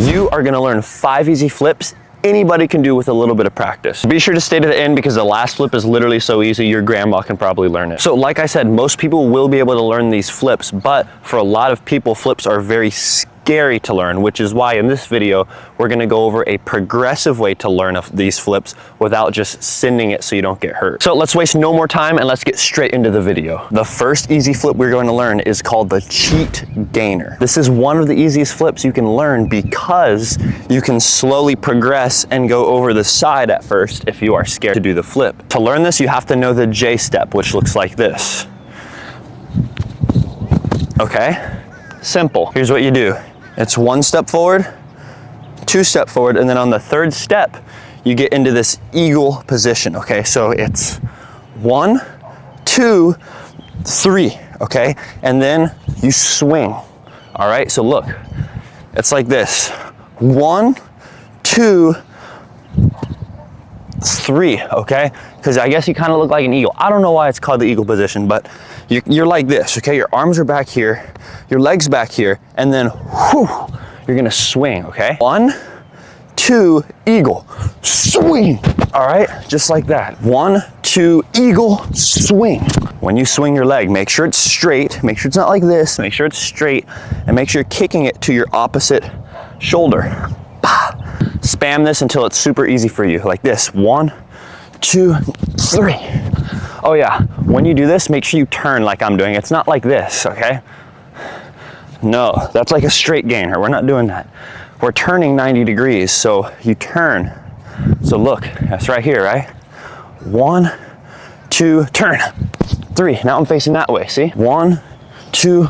You are gonna learn 5 easy flips anybody can do with a little bit of practice. Be sure to stay to the end because the last flip is literally so easy, your grandma can probably learn it. So like I said, most people will be able to learn these flips, but for a lot of people, flips are very scary to learn, which is why in this video, we're gonna go over a progressive way to learn these flips without just sending it so you don't get hurt. So let's waste no more time and let's get straight into the video. The first easy flip we're going to learn is called the cheat gainer. This is one of the easiest flips you can learn because you can slowly progress and go over the side at first if you are scared to do the flip. To learn this, you have to know the J step, which looks like this. Okay, simple. Here's what you do. It's 1 step forward, 2 step forward, and then on the 3rd step, you get into this eagle position, okay? So it's 1, 2, 3, okay? And then you swing, all right? So look, it's like this. 1, 2, 3, okay? Because I guess you kind of look like an eagle. I don't know why it's called the eagle position, but you're like this, okay? Your arms are back here, your legs back here, and then whew, you're gonna swing, okay? 1, 2, eagle, swing. All right, just like that. 1, 2, eagle, swing. When you swing your leg, make sure it's straight, make sure it's not like this, make sure it's straight, and make sure you're kicking it to your opposite shoulder. Spam this until it's super easy for you, like this. 1, 2, 3. Oh yeah, when you do this, make sure you turn like I'm doing. It's not like this, okay? No, that's like a straight gainer. We're not doing that. We're turning 90 degrees, so you turn. So look, that's right here, right? 1, 2, turn. 3, now I'm facing that way, see? 1, 2,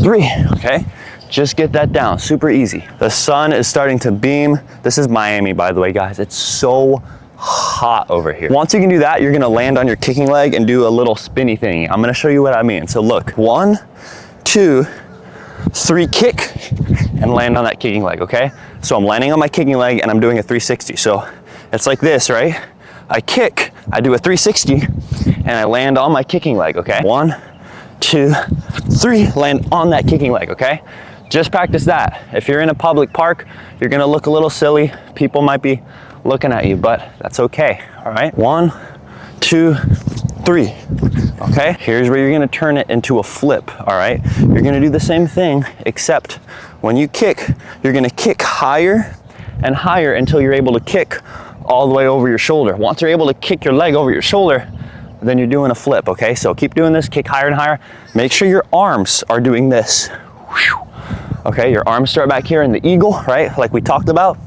3, okay? Just get that down, super easy. The sun is starting to beam. This is Miami, by the way, guys. It's so hot over here. Once you can do that, you're gonna land on your kicking leg and do a little spinny thing. I'm gonna show you what I mean. So look, 1, 2, 3, kick, and land on that kicking leg, okay? So I'm landing on my kicking leg and I'm doing a 360. So it's like this, right? I kick, I do a 360, and I land on my kicking leg, okay? 1, 2, 3, land on that kicking leg, okay? Just practice that. If you're in a public park, you're gonna look a little silly. People might be looking at you, but that's okay, all right? 1, 2, 3, okay? Here's where you're gonna turn it into a flip, all right? You're gonna do the same thing, except when you kick, you're gonna kick higher and higher until you're able to kick all the way over your shoulder. Once you're able to kick your leg over your shoulder, then you're doing a flip, okay? So keep doing this, kick higher and higher. Make sure your arms are doing this. Okay, your arms start back here in the eagle, right? Like we talked about.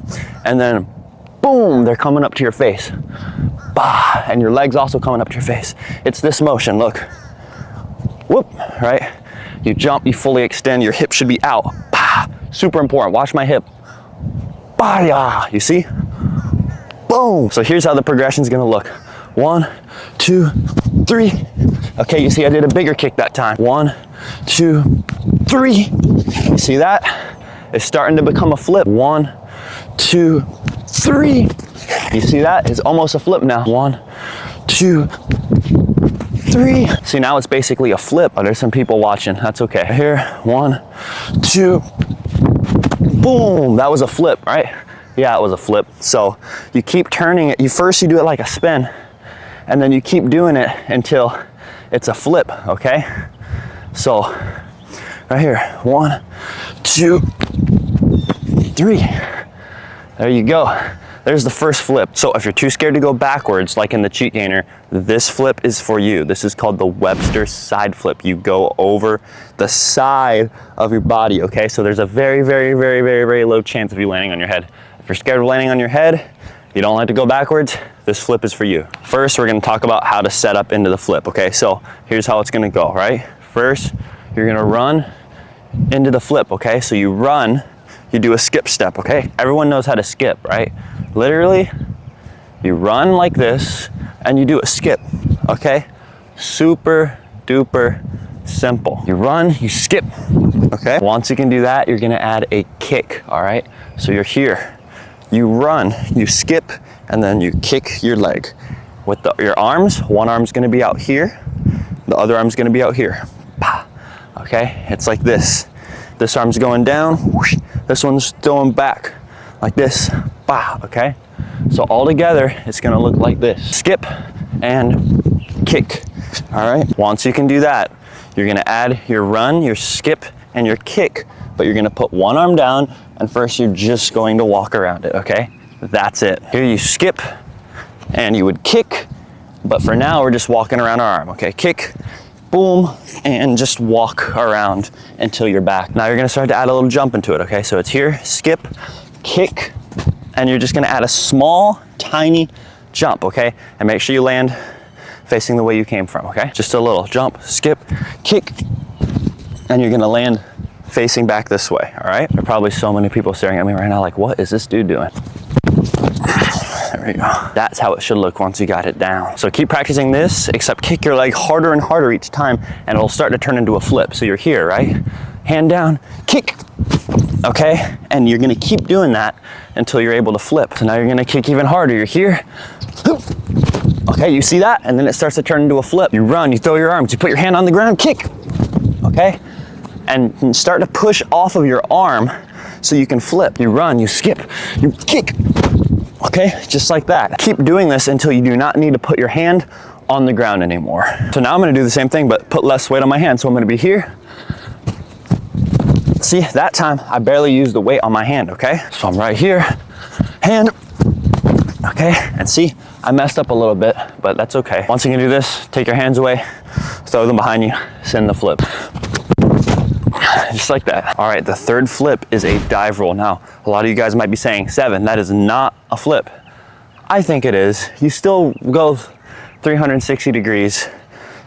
And then boom, they're coming up to your face. Bah, and your legs also coming up to your face. It's this motion, look. Whoop, right? You jump, you fully extend, your hip should be out. Bah, super important, watch my hip. Bah, yeah, you see? Boom. So here's how the progression is gonna look. 1, 2, 3. Okay, you see I did a bigger kick that time. 1, 2, 3. You see that? It's starting to become a flip. 1, 2, 3. You see that? It's almost a flip now. 1, 2, 3. See, now it's basically a flip. Oh, there's some people watching. That's okay. Here, 1, 2, boom. That was a flip, right? Yeah, it was a flip. So you keep turning it. First you do it like a spin, and then you keep doing it until it's a flip, okay? So right here, 1, 2, 3. There you go. There's the first flip. So if you're too scared to go backwards, like in the cheat gainer, this flip is for you. This is called the Webster side flip. You go over the side of your body, okay? So there's a very, very, very, very, very low chance of you landing on your head. If you're scared of landing on your head, you don't like to go backwards, this flip is for you. First, we're gonna talk about how to set up into the flip, okay? So here's how it's gonna go, right? First, you're gonna run into the flip, okay? So you run, you do a skip step, okay? Everyone knows how to skip, right? Literally, you run like this and you do a skip, okay? Super duper simple. You run, you skip, okay? Once you can do that, you're gonna add a kick, all right? So you're here. You run, you skip, and then you kick your leg. With your arms, one arm's gonna be out here, the other arm's gonna be out here. Okay, it's like this. This arm's going down, whoosh, this one's throwing back. like this, bah, okay? So all together, it's gonna look like this. Skip and kick, all right? Once you can do that, you're gonna add your run, your skip, and your kick, but you're gonna put one arm down, and first you're just going to walk around it, okay? That's it. Here you skip, and you would kick, but for now, we're just walking around our arm, okay? Kick, boom, and just walk around until you're back. Now you're gonna start to add a little jump into it, okay? So it's here, skip, kick, and you're just gonna add a small, tiny jump, okay? And make sure you land facing the way you came from, okay? Just a little jump, skip, kick, and you're gonna land facing back this way, all right? There are probably so many people staring at me right now like, what is this dude doing? There we go. That's how it should look once you got it down. So keep practicing this, except kick your leg harder and harder each time, and it'll start to turn into a flip. So you're here, right? Hand down, kick, okay? And you're gonna keep doing that until you're able to flip. So now you're gonna kick even harder. You're here, okay, you see that? And then it starts to turn into a flip. You run, you throw your arms, you put your hand on the ground, kick, okay? And start to push off of your arm so you can flip. You run, you skip, you kick, okay? Just like that. Keep doing this until you do not need to put your hand on the ground anymore. So now I'm gonna do the same thing, but put less weight on my hand. So I'm gonna be here. See, that time I barely used the weight on my hand, okay? So I'm right here, hand, okay? And see, I messed up a little bit, but that's okay. Once you can do this, take your hands away, throw them behind you, send the flip. Just like that. All right, the third flip is a dive roll. Now, a lot of you guys might be saying, Seven, that is not a flip. I think it is. You still go 360 degrees.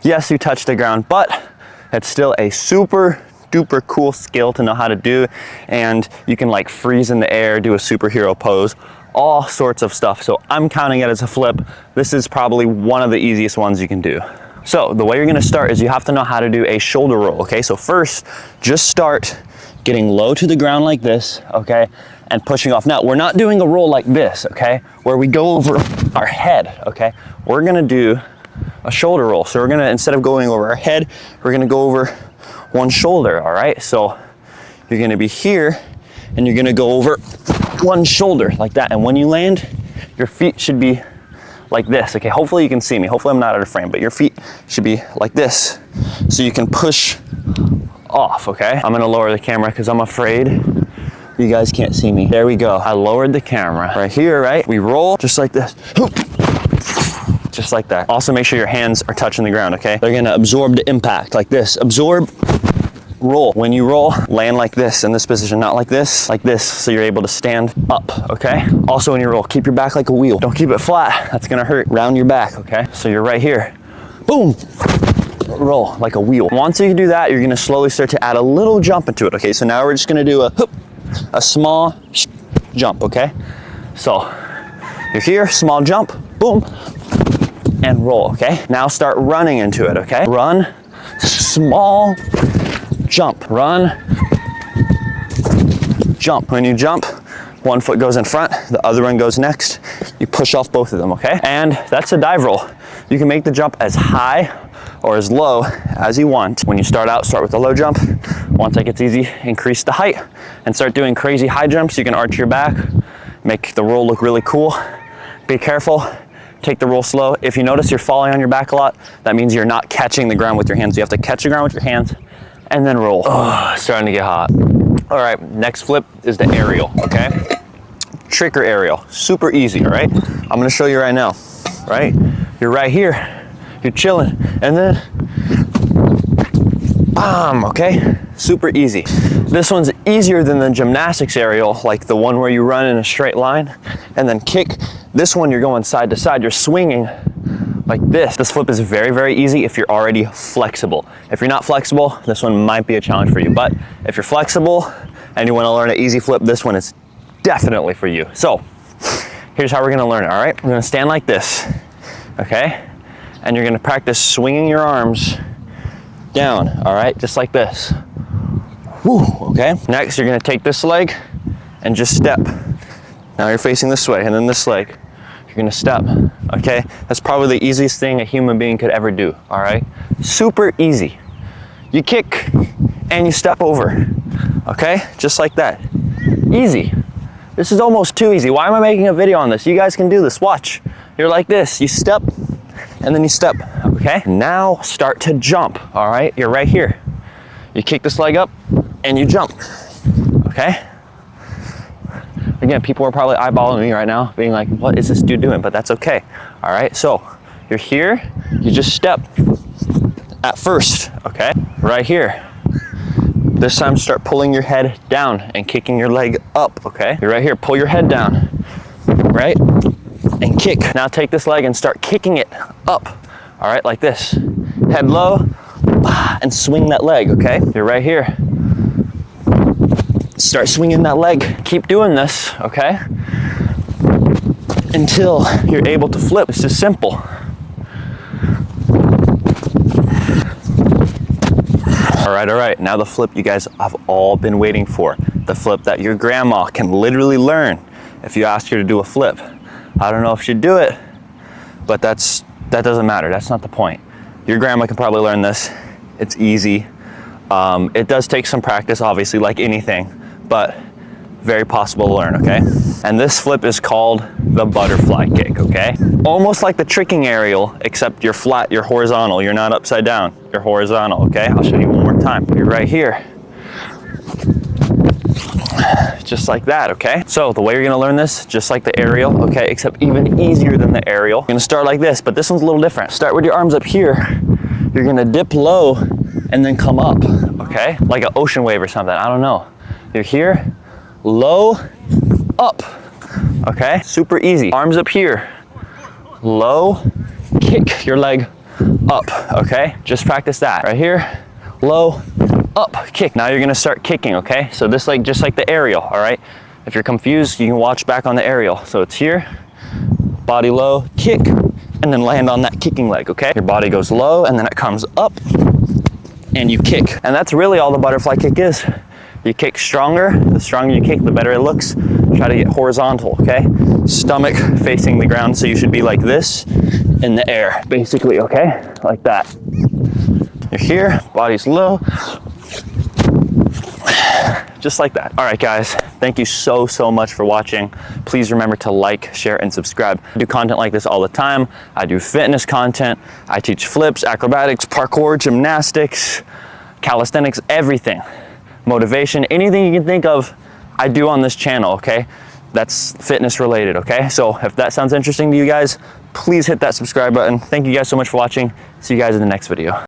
Yes, you touch the ground, but it's still a super duper cool skill to know how to do. And you can like freeze in the air, do a superhero pose, all sorts of stuff. So I'm counting it as a flip. This is probably one of the easiest ones you can do. So the way you're gonna start is you have to know how to do a shoulder roll, okay? So first, just start getting low to the ground like this, okay? And pushing off. Now, we're not doing a roll like this, okay? Where we go over our head, okay? We're gonna do a shoulder roll. So we're gonna, instead of going over our head, we're gonna go over one shoulder, all right? So you're gonna be here and you're gonna go over one shoulder like that. And when you land, your feet should be like this, okay? Hopefully you can see me. Hopefully I'm not out of frame, but your feet should be like this so you can push off, okay? I'm gonna lower the camera because I'm afraid you guys can't see me. There we go. I lowered the camera. Right here, right? We roll just like this. Just like that. Also make sure your hands are touching the ground, okay? They're gonna absorb the impact like this. Absorb, roll. When you roll, land like this in this position, not like this, so you're able to stand up, okay? Also when you roll, keep your back like a wheel. Don't keep it flat, that's gonna hurt. Round your back, okay? So you're right here, boom, roll like a wheel. Once you do that, you're gonna slowly start to add a little jump into it, okay? So now we're just gonna do a small jump, okay? So you're here, small jump, boom, and roll, okay? Now start running into it, okay? Run, small, jump, run, jump. When you jump, one foot goes in front, the other one goes next. You push off both of them, okay? And that's a dive roll. You can make the jump as high or as low as you want. When you start out, start with a low jump. Once it gets easy, increase the height and start doing crazy high jumps. You can arch your back, make the roll look really cool. Be careful, take the roll slow. If you notice you're falling on your back a lot, that means you're not catching the ground with your hands. You have to catch the ground with your hands and then roll. Oh, starting to get hot. All right, next flip is the aerial, okay? Trick or aerial, super easy, all right? I'm gonna show you right now, right? You're right here, you're chilling, and then, bam, okay? Super easy. This one's easier than the gymnastics aerial, like the one where you run in a straight line and then kick. This one, you're going side to side, you're swinging like this. This flip is very, very easy if you're already flexible. If you're not flexible, this one might be a challenge for you. But if you're flexible and you wanna learn an easy flip, this one is definitely for you. So here's how we're gonna learn it, all right? We're gonna stand like this, okay? And you're gonna practice swinging your arms down, all right? Just like this. Woo, okay? Next, you're gonna take this leg and just step. Now you're facing this way, and then this leg. You're gonna step, okay? That's probably the easiest thing a human being could ever do, all right? Super easy. You kick and you step over, okay? Just like that. Easy. This is almost too easy. Why am I making a video on this? You guys can do this, watch. You're like this, you step, and then you step, okay? Now start to jump, all right? You're right here. You kick this leg up, and you jump, okay? Again, people are probably eyeballing me right now, being like, what is this dude doing? But that's okay, all right? So, you're here, you just step at first, okay? Right here. This time start pulling your head down and kicking your leg up, okay? You're right here, pull your head down, right? And kick. Now take this leg and start kicking it up, all right, like this. Head low, and swing that leg, okay? You're right here. Start swinging that leg. Keep doing this, okay? Until you're able to flip. This is simple. All right, now the flip you guys have all been waiting for. The flip that your grandma can literally learn if you ask her to do a flip. I don't know if she'd do it, but that doesn't matter. That's not the point. Your grandma can probably learn this. It's easy. It does take some practice, obviously, like anything, but very possible to learn, okay? And this flip is called the butterfly kick, okay? Almost like the tricking aerial, except you're flat, you're horizontal, you're not upside down, you're horizontal, okay? I'll show you one more time. You're right here. Just like that, okay? So the way you're gonna learn this, just like the aerial, okay, except even easier than the aerial. You're gonna start like this, but this one's a little different. Start with your arms up here. You're gonna dip low and then come up, okay? Like an ocean wave or something, I don't know. You're here, low, up, okay? Super easy. Arms up here, low, kick your leg up, okay? Just practice that. Right here, low, up, kick. Now you're gonna start kicking, okay? So this leg, just like the aerial, all right? If you're confused, you can watch back on the aerial. So it's here, body low, kick, and then land on that kicking leg, okay? Your body goes low, and then it comes up, and you kick. And that's really all the butterfly kick is. You kick stronger. The stronger you kick, the better it looks. Try to get horizontal, okay? Stomach facing the ground, so you should be like this in the air, basically, okay? Like that. You're here, body's low. Just like that. All right, guys, thank you so much for watching. Please remember to like, share, and subscribe. I do content like this all the time. I do fitness content. I teach flips, acrobatics, parkour, gymnastics, calisthenics, everything. Motivation, anything you can think of, I do on this channel, okay? That's fitness related, okay? So if that sounds interesting to you guys, please hit that subscribe button. Thank you guys so much for watching. See you guys in the next video.